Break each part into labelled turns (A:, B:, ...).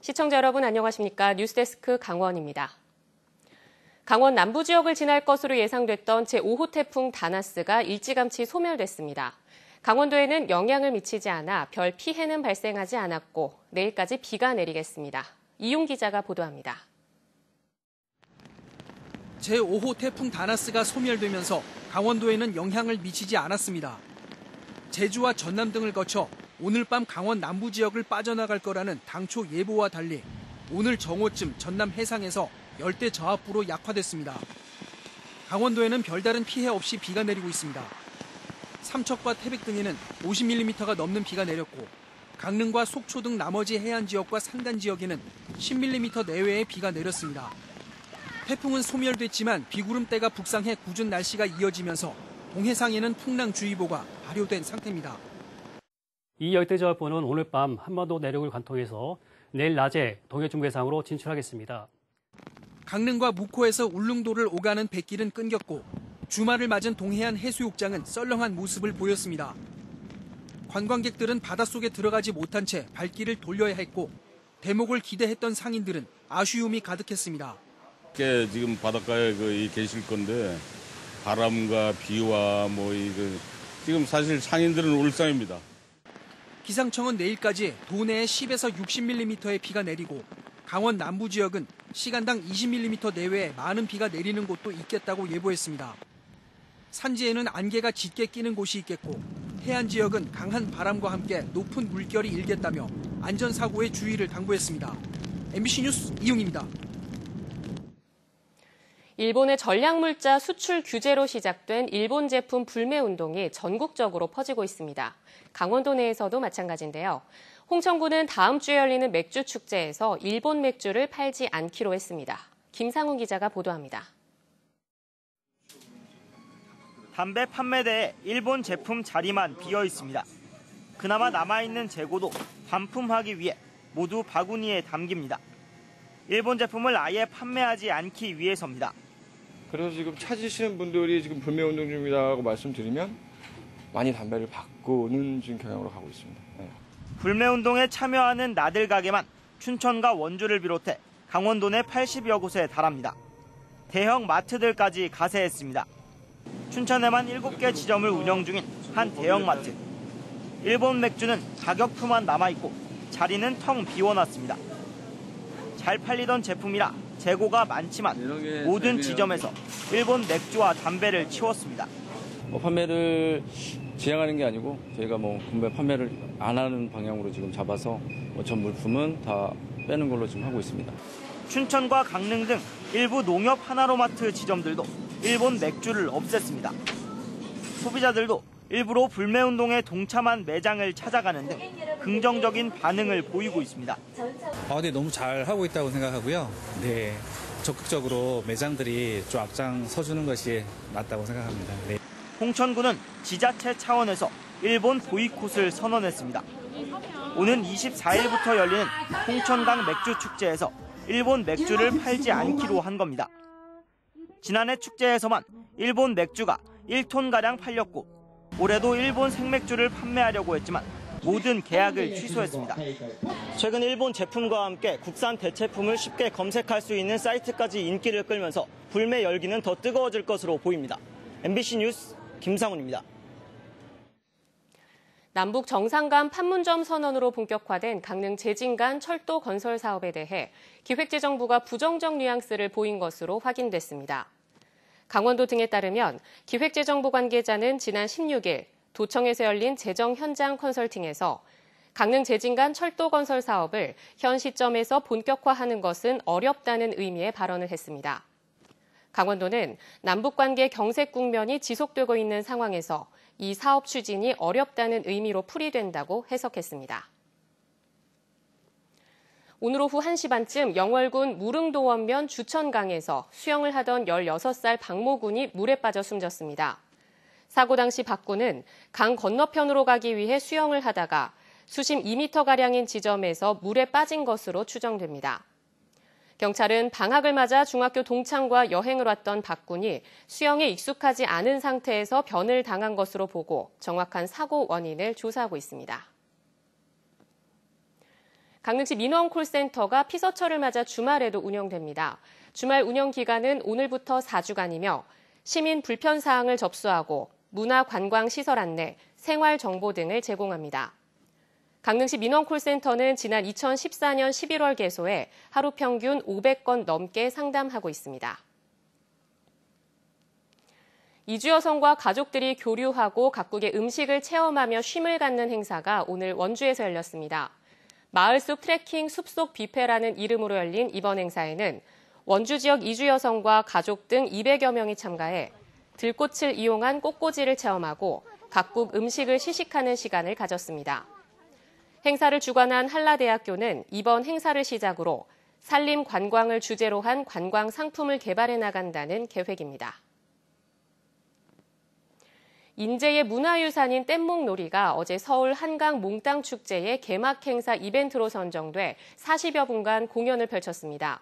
A: 시청자 여러분 안녕하십니까? 뉴스데스크 강원입니다. 강원 남부 지역을 지날 것으로 예상됐던 제5호 태풍 다나스가 일찌감치 소멸됐습니다. 강원도에는 영향을 미치지 않아 별 피해는 발생하지 않았고 내일까지 비가 내리겠습니다. 이용 기자가 보도합니다.
B: 제5호 태풍 다나스가 소멸되면서 강원도에는 영향을 미치지 않았습니다. 제주와 전남 등을 거쳐 오늘 밤 강원 남부 지역을 빠져나갈 거라는 당초 예보와 달리 오늘 정오쯤 전남 해상에서 열대 저압부로 약화됐습니다. 강원도에는 별다른 피해 없이 비가 내리고 있습니다. 삼척과 태백 등에는 50mm가 넘는 비가 내렸고 강릉과 속초 등 나머지 해안 지역과 산간 지역에는 10mm 내외의 비가 내렸습니다. 태풍은 소멸됐지만 비구름대가 북상해 궂은 날씨가 이어지면서 동해상에는 풍랑주의보가 발효된 상태입니다.
C: 이 열대저압부는 오늘 밤 한반도 내륙을 관통해서 내일 낮에 동해 중부해상으로 진출하겠습니다.
B: 강릉과 묵호에서 울릉도를 오가는 뱃길은 끊겼고 주말을 맞은 동해안 해수욕장은 썰렁한 모습을 보였습니다. 관광객들은 바닷속에 들어가지 못한 채 발길을 돌려야 했고 대목을 기대했던 상인들은 아쉬움이 가득했습니다.
D: 지금 바닷가에 계실 건데 바람과 비와 지금 사실 상인들은 울상입니다.
B: 기상청은 내일까지 도내에 10에서 60mm의 비가 내리고 강원 남부 지역은 시간당 20mm 내외의 많은 비가 내리는 곳도 있겠다고 예보했습니다. 산지에는 안개가 짙게 끼는 곳이 있겠고 해안 지역은 강한 바람과 함께 높은 물결이 일겠다며 안전사고에 주의를 당부했습니다. MBC 뉴스 이용입니다.
A: 일본의 전략물자 수출 규제로 시작된 일본 제품 불매 운동이 전국적으로 퍼지고 있습니다. 강원도 내에서도 마찬가지인데요. 홍천군은 다음 주에 열리는 맥주 축제에서 일본 맥주를 팔지 않기로 했습니다. 김상훈 기자가 보도합니다.
E: 담배 판매대에 일본 제품 자리만 비어 있습니다. 그나마 남아있는 재고도 반품하기 위해 모두 바구니에 담깁니다. 일본 제품을 아예 판매하지 않기 위해서입니다.
F: 그래서 지금 찾으시는 분들이 지금 불매운동 중이라고 말씀드리면 많이 담배를 바꾸는 지금 경향으로 가고 있습니다. 네.
E: 불매운동에 참여하는 나들 가게만 춘천과 원주를 비롯해 강원도 내 80여 곳에 달합니다. 대형 마트들까지 가세했습니다. 춘천에만 7개 지점을 운영 중인 한 대형마트. 일본 맥주는 가격표만 남아있고 자리는 텅 비워놨습니다. 잘 팔리던 제품이라 재고가 많지만 모든 지점에서 일본 맥주와 담배를 치웠습니다.
F: 판매를 지향하는 게 아니고 저희가 분배 판매를 안 하는 방향으로 지금 잡아서 전 물품은 다 빼는 걸로 지금 하고 있습니다.
E: 춘천과 강릉 등 일부 농협 하나로마트 지점들도 일본 맥주를 없앴습니다. 소비자들도 일부러 불매운동에 동참한 매장을 찾아가는 등 긍정적인 반응을 보이고 있습니다.
G: 네, 너무 잘 하고 있다고 생각하고요. 네, 적극적으로 매장들이 좀 앞장서주는 것이 맞다고 생각합니다. 네.
E: 홍천군은 지자체 차원에서 일본 보이콧을 선언했습니다. 오는 24일부터 열리는 홍천강 맥주 축제에서 일본 맥주를 팔지 않기로 한 겁니다. 지난해 축제에서만 일본 맥주가 1톤가량 팔렸고 올해도 일본 생맥주를 판매하려고 했지만 모든 계약을 취소했습니다. 최근 일본 제품과 함께 국산 대체품을 쉽게 검색할 수 있는 사이트까지 인기를 끌면서 불매 열기는 더 뜨거워질 것으로 보입니다. MBC 뉴스 김상훈입니다.
A: 남북 정상 간 판문점 선언으로 본격화된 강릉 제진간 철도 건설 사업에 대해 기획재정부가 부정적 뉘앙스를 보인 것으로 확인됐습니다. 강원도 등에 따르면 기획재정부 관계자는 지난 16일 도청에서 열린 재정 현장 컨설팅에서 강릉 제진간 철도 건설 사업을 현 시점에서 본격화하는 것은 어렵다는 의미의 발언을 했습니다. 강원도는 남북관계 경색 국면이 지속되고 있는 상황에서 이 사업 추진이 어렵다는 의미로 풀이된다고 해석했습니다. 오늘 오후 1시 반쯤 영월군 무릉도원면 주천강에서 수영을 하던 16살 박모군이 물에 빠져 숨졌습니다. 사고 당시 박군은 강 건너편으로 가기 위해 수영을 하다가 수심 2m가량인 지점에서 물에 빠진 것으로 추정됩니다. 경찰은 방학을 맞아 중학교 동창과 여행을 왔던 박군이 수영에 익숙하지 않은 상태에서 변을 당한 것으로 보고 정확한 사고 원인을 조사하고 있습니다. 강릉시 민원콜센터가 피서철을 맞아 주말에도 운영됩니다. 주말 운영 기간은 오늘부터 4주간이며 시민 불편 사항을 접수하고 문화관광시설 안내, 생활정보 등을 제공합니다. 강릉시 민원콜센터는 지난 2014년 11월 개소해 하루 평균 500건 넘게 상담하고 있습니다. 이주 여성과 가족들이 교류하고 각국의 음식을 체험하며 쉼을 갖는 행사가 오늘 원주에서 열렸습니다. 마을숲 트레킹 숲속 뷔페라는 이름으로 열린 이번 행사에는 원주 지역 이주 여성과 가족 등 200여 명이 참가해 들꽃을 이용한 꽃꽂이를 체험하고 각국 음식을 시식하는 시간을 가졌습니다. 행사를 주관한 한라대학교는 이번 행사를 시작으로 산림 관광을 주제로 한 관광 상품을 개발해 나간다는 계획입니다. 인제의 문화유산인 뗏목놀이가 어제 서울 한강 몽땅 축제의 개막 행사 이벤트로 선정돼 40여 분간 공연을 펼쳤습니다.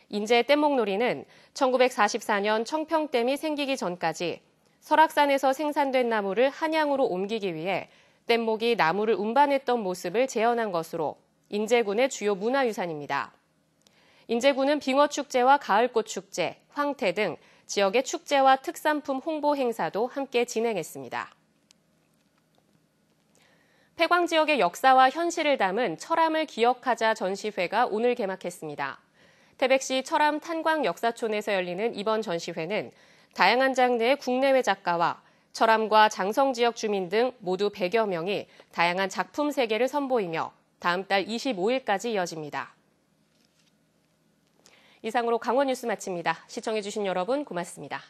A: 인제 뗏목놀이는 1944년 청평댐이 생기기 전까지 설악산에서 생산된 나무를 한양으로 옮기기 위해 뗏목이 나무를 운반했던 모습을 재현한 것으로 인제군의 주요 문화유산입니다. 인제군은 빙어축제와 가을꽃축제, 황태 등 지역의 축제와 특산품 홍보 행사도 함께 진행했습니다. 폐광 지역의 역사와 현실을 담은 철암을 기억하자 전시회가 오늘 개막했습니다. 태백시 철암 탄광역사촌에서 열리는 이번 전시회는 다양한 장르의 국내외 작가와 철암과 장성 지역 주민 등 모두 100여 명이 다양한 작품 세계를 선보이며 다음 달 25일까지 이어집니다. 이상으로 강원 뉴스 마칩니다. 시청해주신 여러분 고맙습니다.